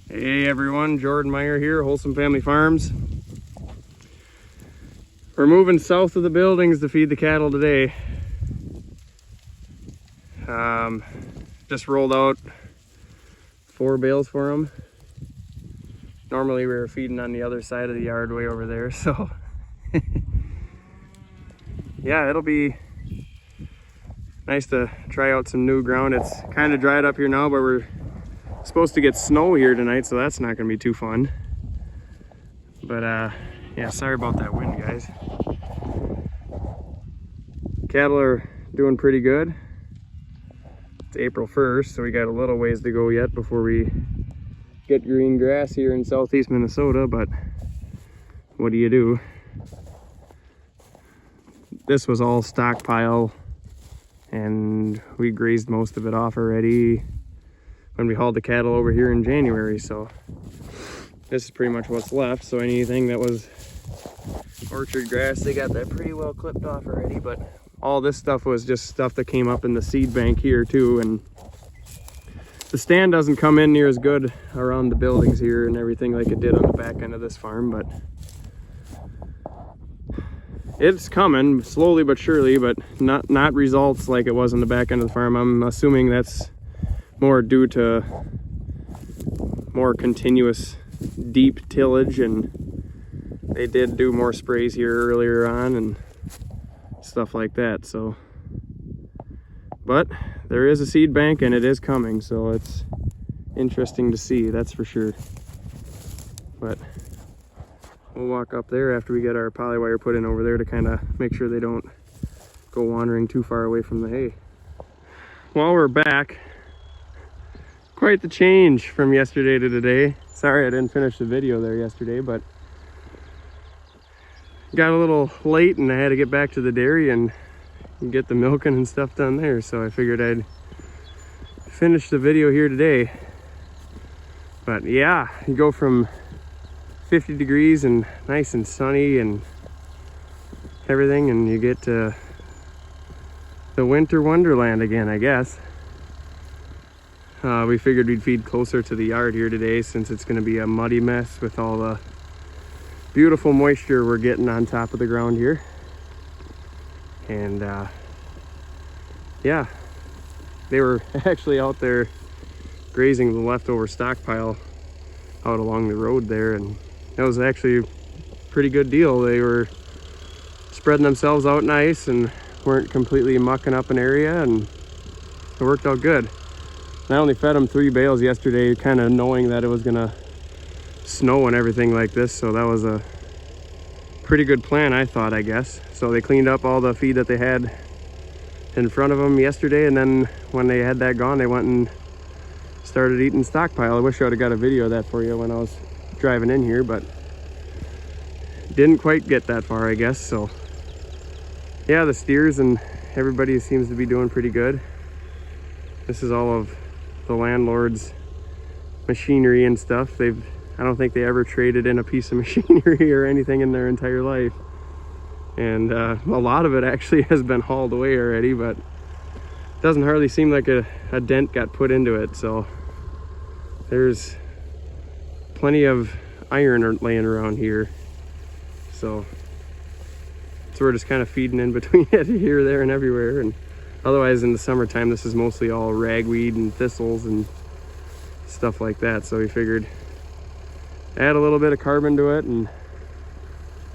Hey everyone, Jordan Meyer here, Wholesome Family Farms. We're moving south of the buildings to feed the cattle today. Just rolled out 4 bales for them. Normally we were feeding on the other side of the yard way over there, so yeah, it'll be nice to try out some new ground. It's kind of dried up here now, but we're supposed to get snow here tonight, so that's not going to be too fun. But yeah, sorry about that wind, guys. Cattle are doing pretty good. It's April 1st, so we got a little ways to go yet before we get green grass here in southeast Minnesota, but what do you do? This was all stockpile, and we grazed most of it off already when we hauled the cattle over here in January, so this is pretty much what's left. So anything that was orchard grass, they got that pretty well clipped off already, but all this stuff was just stuff that came up in the seed bank here too, and the stand doesn't come in near as good around the buildings here and everything like it did on the back end of this farm, but it's coming slowly but surely, but not results like it was on the back end of the farm. I'm assuming that's more due to more continuous deep tillage, and they did do more sprays here earlier on and stuff like that. So, but there is a seed bank and it is coming, so it's interesting to see, that's for sure. But we'll walk up there after we get our poly wire put in over there to kind of make sure they don't go wandering too far away from the hay. While we're back, quite the change from yesterday to today. Sorry I didn't finish the video there yesterday, but got a little late and I had to get back to the dairy and get the milking and stuff done there, so I figured I'd finish the video here today. But yeah, you go from 50 degrees and nice and sunny and everything, and you get to the winter wonderland again, I guess. We figured we'd feed closer to the yard here today since it's going to be a muddy mess with all the beautiful moisture we're getting on top of the ground here. And yeah, they were actually out there grazing the leftover stockpile out along the road there, and that was actually a pretty good deal. They were spreading themselves out nice and weren't completely mucking up an area, and it worked out good. I only fed them 3 bales yesterday, kind of knowing that it was gonna snow and everything like this, so that was a pretty good plan, I thought, I guess. So they cleaned up all the feed that they had in front of them yesterday, and then when they had that gone, they went and started eating stockpile. I wish I would have got a video of that for you when I was driving in here, but didn't quite get that far, I guess. So yeah, the steers and everybody seems to be doing pretty good. This is all of the landlord's machinery and stuff. I don't think they ever traded in a piece of machinery or anything in their entire life. And a lot of it actually has been hauled away already, but it doesn't hardly seem like a dent got put into it. So there's plenty of iron laying around here. So we're just kind of feeding in between it here, there, and everywhere. And otherwise in the summertime, this is mostly all ragweed and thistles and stuff like that. So we figured add a little bit of carbon to it and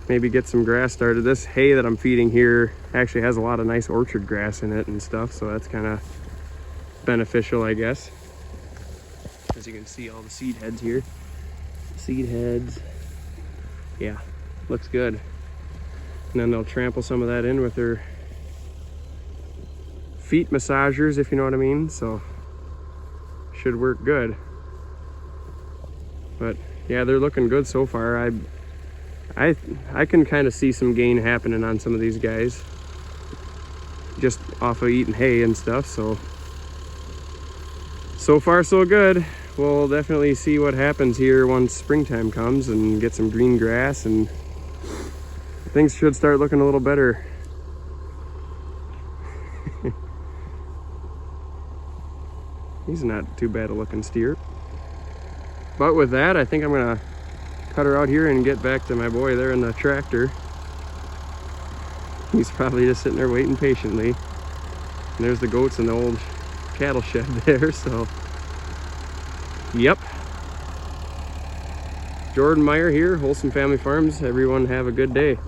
maybe get some grass started. This hay that I'm feeding here actually has a lot of nice orchard grass in it and stuff, so that's kind of beneficial, I guess. As you can see, all the seed heads here. Seed heads. Yeah, looks good. And then they'll trample some of that in with their feet massagers, if you know what I mean. So should work good. But yeah, they're looking good so far. I can kind of see some gain happening on some of these guys just off of eating hay and stuff. So far so good. We'll definitely see what happens here once springtime comes and get some green grass, and things should start looking a little better. He's not too bad a looking steer. But with that, I think I'm gonna cut her out here and get back to my boy there in the tractor. He's probably just sitting there waiting patiently. And there's the goats in the old cattle shed there, so. Yep. Jordan Meyer here, Wholesome Family Farms. Everyone have a good day.